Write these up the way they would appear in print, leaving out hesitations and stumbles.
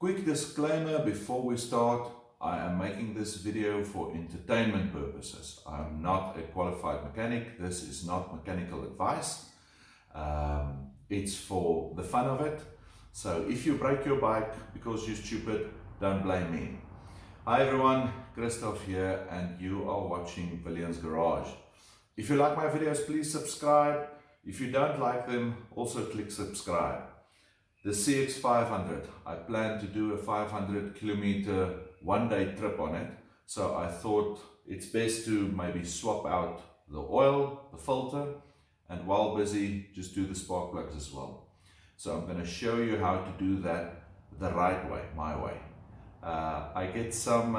Quick disclaimer before we start, I am making this video for entertainment purposes. I'm not a qualified mechanic. This is not mechanical advice. It's for the fun of it. So if you break your bike because you're stupid, don't blame me. Hi everyone, Christoph here and you are watching Villian's Garage. If you like my videos, please subscribe. If you don't like them, also click subscribe. The CX500, I plan to do a 500 kilometer one-day trip on it. So I thought it's best to maybe swap out the oil, the filter, and while busy, just do the spark plugs as well. So I'm going to show you how to do that the right way, my way. I get some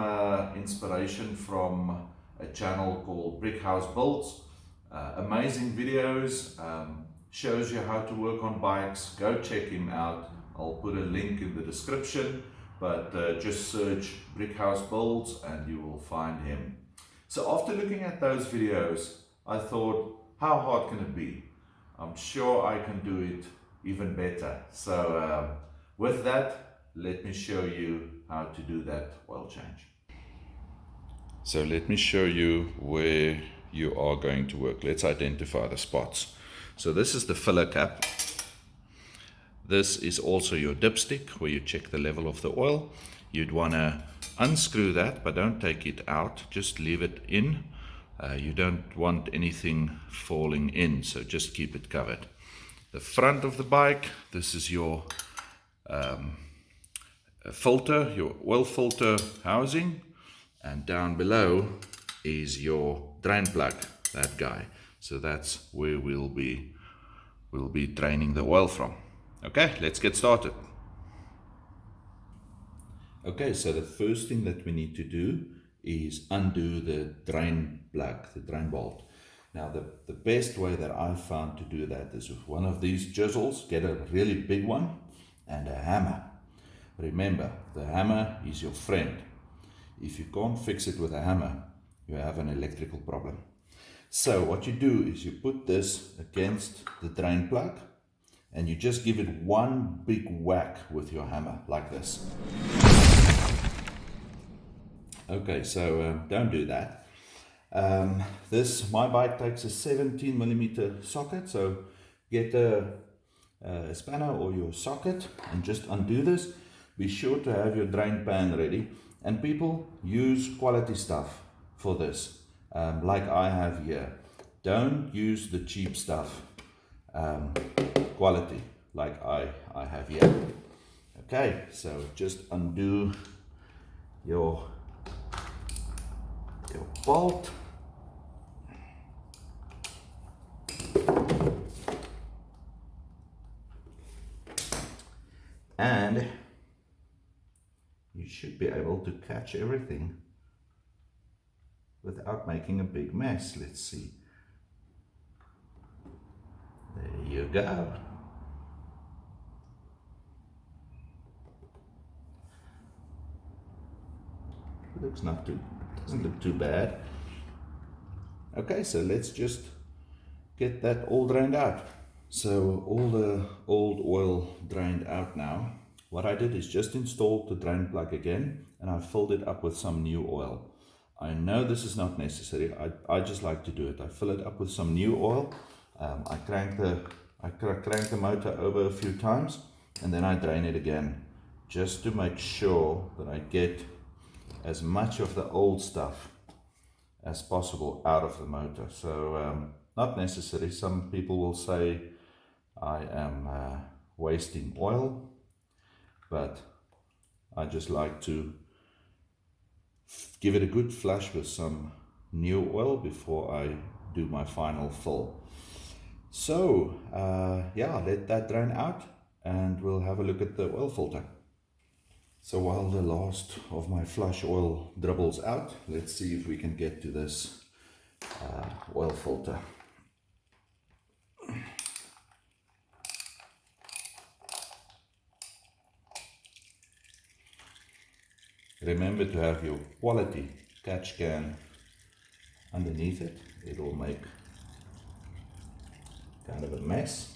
inspiration from a channel called Brick House Builds. Amazing videos, shows you how to work on bikes. Go check him out. I'll put a link in the description, but just search Brick House Builds and you will find him. So after looking at those videos, I thought, how hard can it be? I'm sure I can do it even better. So with that, let me show you how to do that oil change. So let me show you where you are going to work. Let's identify the spots. So this is the filler cap. This is also your dipstick where you check the level of the oil. You'd want to unscrew that, but don't take it out, just leave it in. You don't want anything falling in, so just keep it covered. The front of the bike, this is your filter, your oil filter housing, and down below is your drain plug, that guy. So that's where we'll be draining the oil from. Okay, let's get started. Okay, so the first thing that we need to do is undo the drain plug, the drain bolt. Now the best way that I've found to do that is with one of these chisels. Get a really big one and a hammer. Remember, the hammer is your friend. If you can't fix it with a hammer, you have an electrical problem. So what you do is you put this against the drain plug and you just give it one big whack with your hammer like this. Okay, so don't do that. My bike takes a 17mm socket, so get a spanner or your socket and just undo this. Be sure to have your drain pan ready, and people use quality stuff for this, like I have here. Don't use the cheap stuff, quality like I have here. Okay, so just undo your bolt. And you should be able to catch everything without making a big mess. Let's see. There you go. Doesn't look too bad. Okay, so let's just get that all drained out. So all the old oil drained out now. What I did is just install the drain plug again and I filled it up with some new oil. I know this is not necessary. I just like to do it. I fill it up with some new oil. I crank the motor over a few times and then I drain it again, just to make sure that I get as much of the old stuff as possible out of the motor. So not necessary. Some people will say I am wasting oil, but I just like to give it a good flush with some new oil before I do my final fill. So yeah, let that drain out and we'll have a look at the oil filter. So while the last of my flush oil dribbles out, let's see if we can get to this oil filter. Remember to have your quality catch can underneath it. It will make kind of a mess.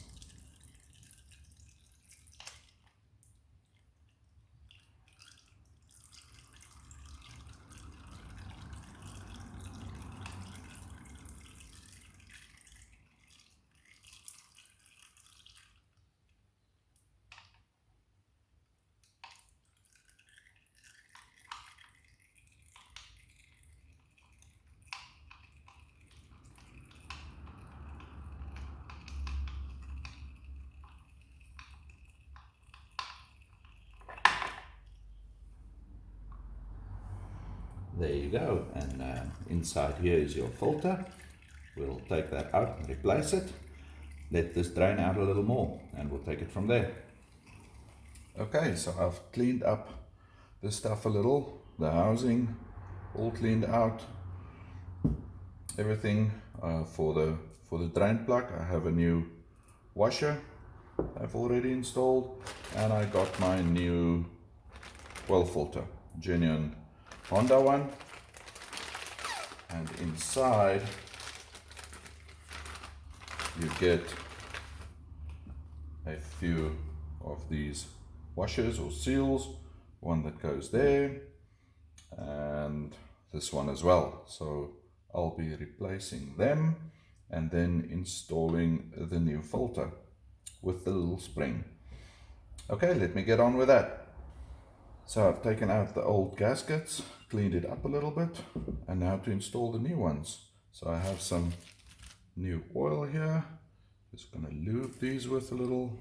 there you go. And inside here is your filter. We'll take that out and replace it. Let this drain out a little more and we'll take it from there. Okay, so I've cleaned up this stuff a little, the housing all cleaned out, everything for the drain plug. I have a new washer I've already installed, and I got my new oil filter, genuine Honda one, and inside you get a few of these washers or seals, one that goes there and this one as well. So I'll be replacing them and then installing the new filter with the little spring. Okay, let me get on with that. So I've taken out the old gaskets, cleaned it up a little bit, and now to install the new ones. So I have some new oil here. Just gonna lube these with a little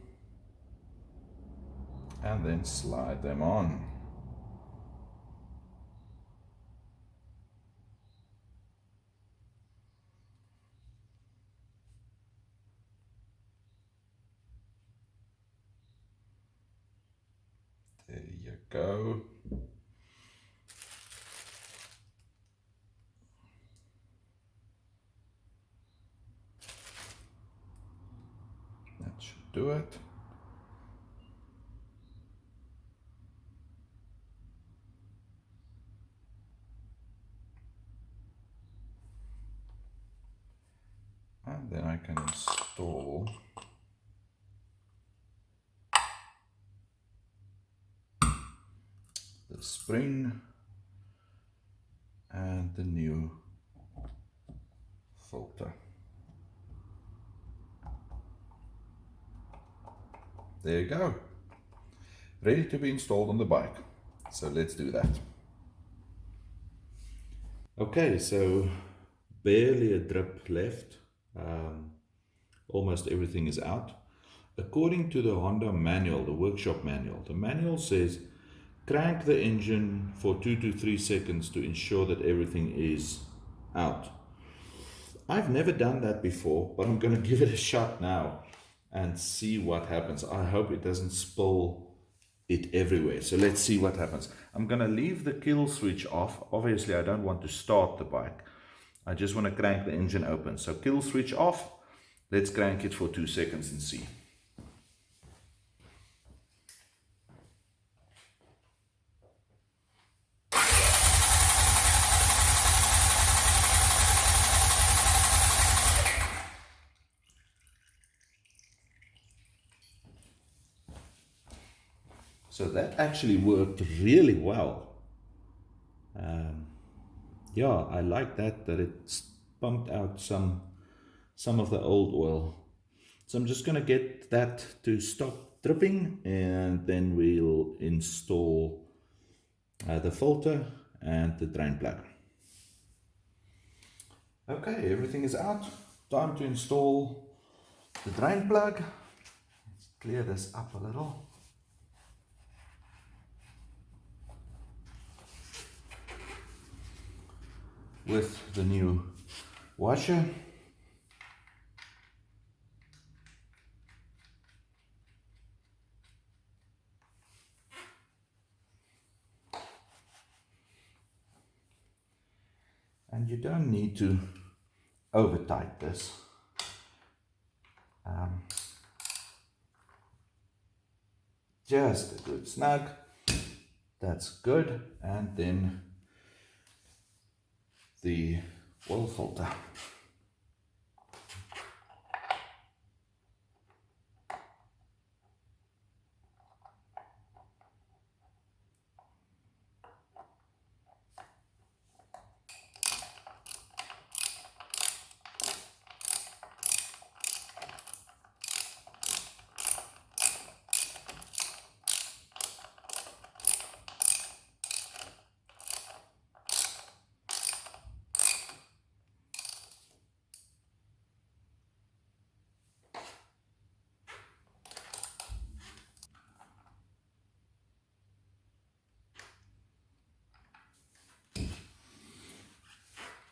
and then slide them on. There you go. That should do it. And then I can install the spring and the new filter. There you go. Ready to be installed on the bike. So let's do that. Okay, so barely a drip left. Almost everything is out. According to the Honda manual, the workshop manual, the manual says crank the engine for 2 to 3 seconds to ensure that everything is out. I've never done that before, but I'm going to give it a shot now and see what happens. I hope it doesn't spill it everywhere. So let's see what happens. I'm going to leave the kill switch off. Obviously, I don't want to start the bike. I just want to crank the engine open. So kill switch off. Let's crank it for 2 seconds and see. So that actually worked really well. Yeah, I like that it's pumped out some of the old oil. So I'm just going to get that to stop dripping, and then we'll install the filter and the drain plug. Okay, everything is out. Time to install the drain plug. Let's clear this up a little. With the new washer. And you don't need to over tight this. Just a good snug. That's good. And then the oil filter.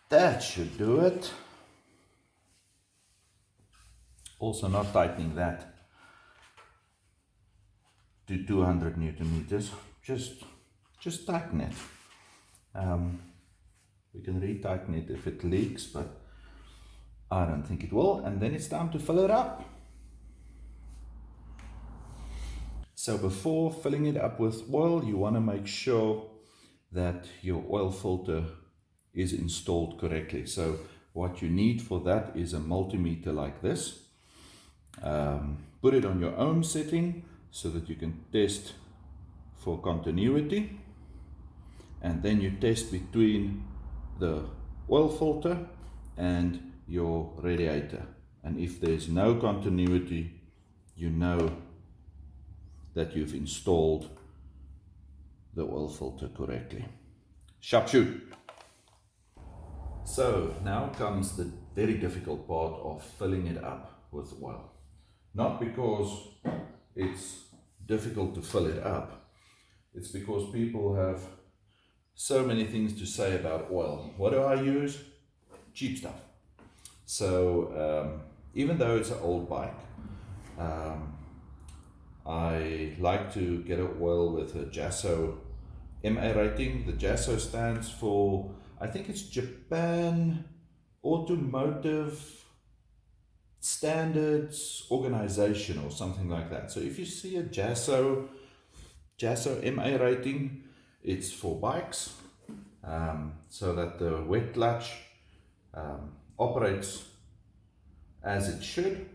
That should do it. Also not tightening that to 200 Newton meters. Just tighten it. We can retighten it if it leaks, but I don't think it will. And then it's time to fill it up. So before filling it up with oil, you want to make sure that your oil filter is installed correctly. So what you need for that is a multimeter like this. Put it on your own setting so that you can test for continuity, and then you test between the oil filter and your radiator, and if there's no continuity, you know that you've installed the oil filter correctly. Sharp shoot! So now comes the very difficult part of filling it up with oil. Not because it's difficult to fill it up, it's because people have so many things to say about oil. What do I use? Cheap stuff. So even though it's an old bike, I like to get an oil with a JASO MA rating. The JASO stands for, I think it's Japan Automotive Standards Organization or something like that. So if you see a JASO MA rating, it's for bikes, so that the wet clutch operates as it should.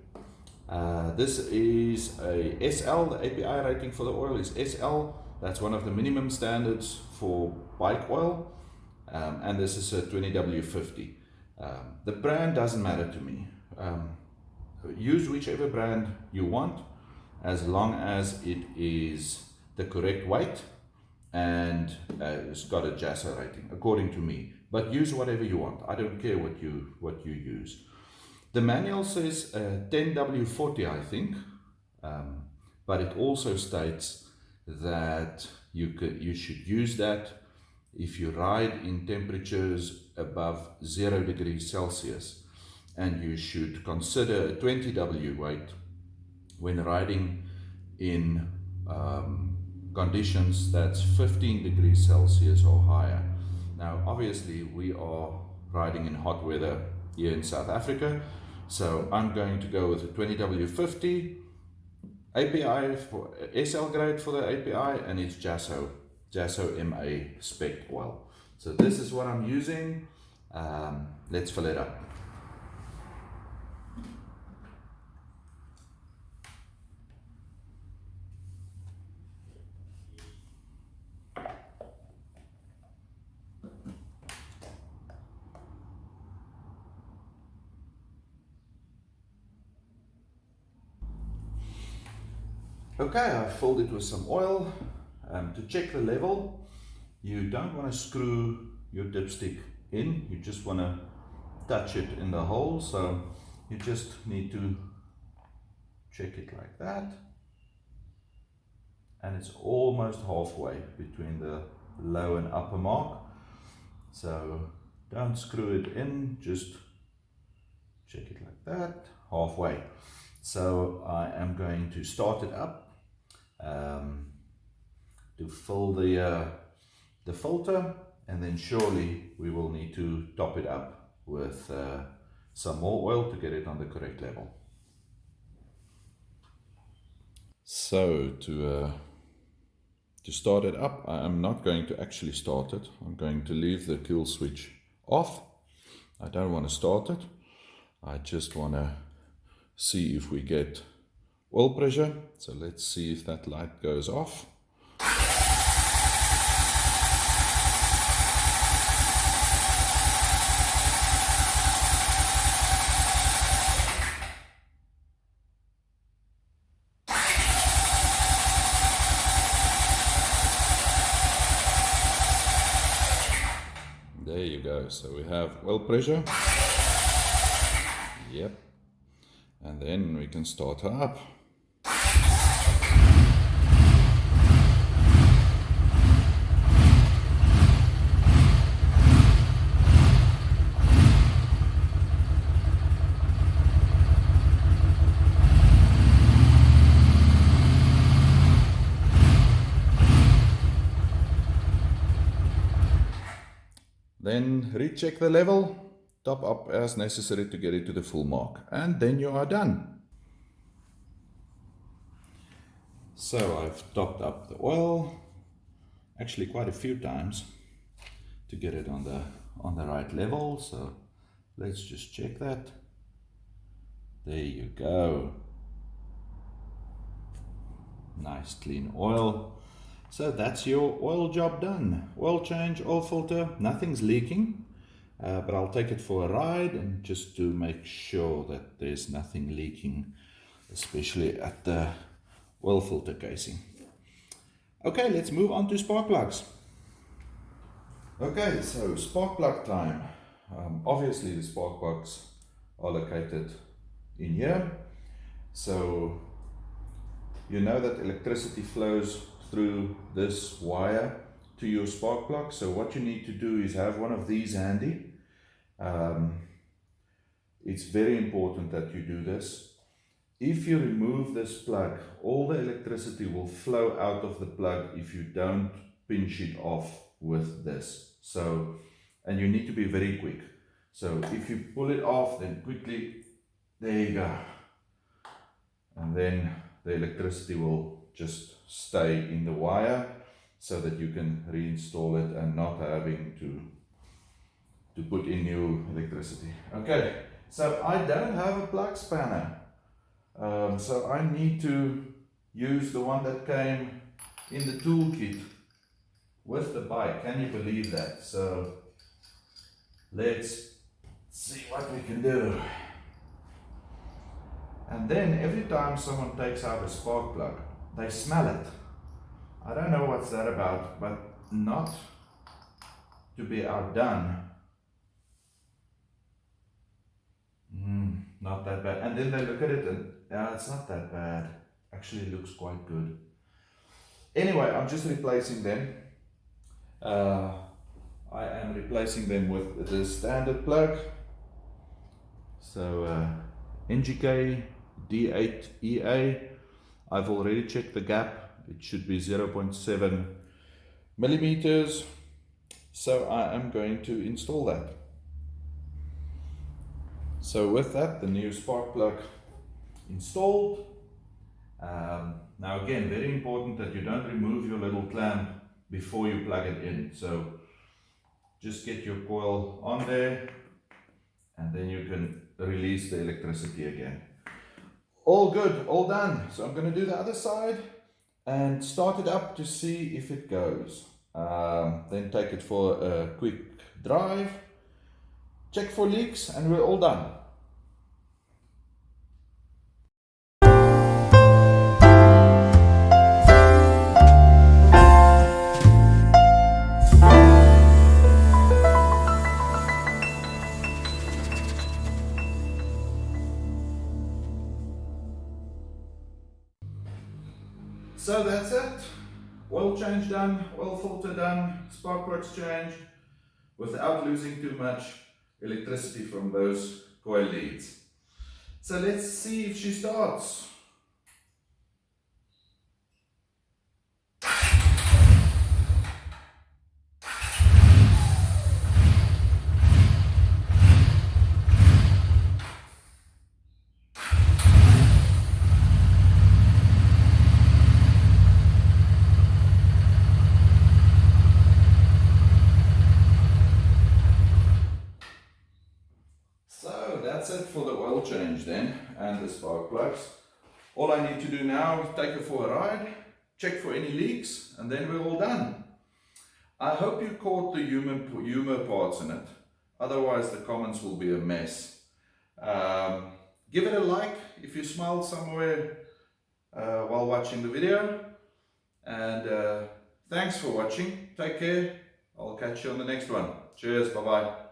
This is a SL, the API rating for the oil is SL. That's one of the minimum standards for bike oil, and this is a 20W50. The brand doesn't matter to me. Use whichever brand you want, as long as it is the correct weight and it's got a JASO rating, according to me. But use whatever you want. I don't care what you use. The manual says 10W40, I think, but it also states that you should use that if you ride in temperatures above 0 degrees Celsius. And you should consider a 20W weight when riding in conditions that's 15 degrees Celsius or higher. Now, obviously, we are riding in hot weather here in South Africa, so I'm going to go with a 20W50 API for SL grade for the API, and it's JASO MA spec oil. So this is what I'm using. Let's fill it up. Okay, I filled it with some oil. To check the level, you don't want to screw your dipstick in, you just want to touch it in the hole, so you just need to check it like that, and it's almost halfway between the low and upper mark, so don't screw it in, just check it like that, halfway. So I am going to start it up to fill the filter, and then surely we will need to top it up with some more oil to get it on the correct level. So to start it up, I am not going to actually start it. I'm going to leave the kill switch off. I don't want to start it. I just want to see if we get oil pressure. So let's see if that light goes off. There you go. So we have oil pressure. Yep. And then we can start her up. then recheck the level, top up as necessary to get it to the full mark, and then you are done. So I've topped up the oil, actually quite a few times, to get it on the right level. So let's just check that. There you go. Nice clean oil. So that's your oil job done. Oil change, oil filter, nothing's leaking. But I'll take it for a ride and just to make sure that there's nothing leaking, especially at the oil filter casing. Okay, let's move on to spark plugs. Okay, so spark plug time. Obviously the spark plugs are located in here. So you know that electricity flows through this wire to your spark plug. So what you need to do is have one of these handy. It's very important that you do this. If you remove this plug, all the electricity will flow out of the plug if you don't pinch it off with this. So, and you need to be very quick. So if you pull it off, then quickly, there you go. And then the electricity will just stay in the wire so that you can reinstall it and not having to put in new electricity. Okay, so I don't have a plug spanner. So I need to use the one that came in the toolkit with the bike. Can you believe that? So let's see what we can do. And then every time someone takes out a spark plug, they smell it. I don't know what's that about, but not to be outdone. Not that bad. And then they look at it and, yeah, it's not that bad. Actually, it looks quite good. Anyway, I'm just replacing them. I am replacing them with the standard plug. So NGK D8EA. I've already checked the gap. It should be 0.7 millimeters. So I am going to install that. So with that, the new spark plug installed. Now again, very important that you don't remove your little clamp before you plug it in. So just get your coil on there and then you can release the electricity again. All good, all done. So I'm going to do the other side and start it up to see if it goes. Then take it for a quick drive, check for leaks, and we're all done. So that's it. Oil change done, oil filter done, spark plugs changed without losing too much electricity from those coil leads. So let's see if she starts. That's it for the oil change then, and the spark plugs. All I need to do now is take it for a ride, check for any leaks, and then we're all done. I hope you caught the humor parts in it, otherwise the comments will be a mess. Give it a like if you smiled somewhere while watching the video, and thanks for watching. Take care. I'll catch you on the next one. Cheers, bye bye.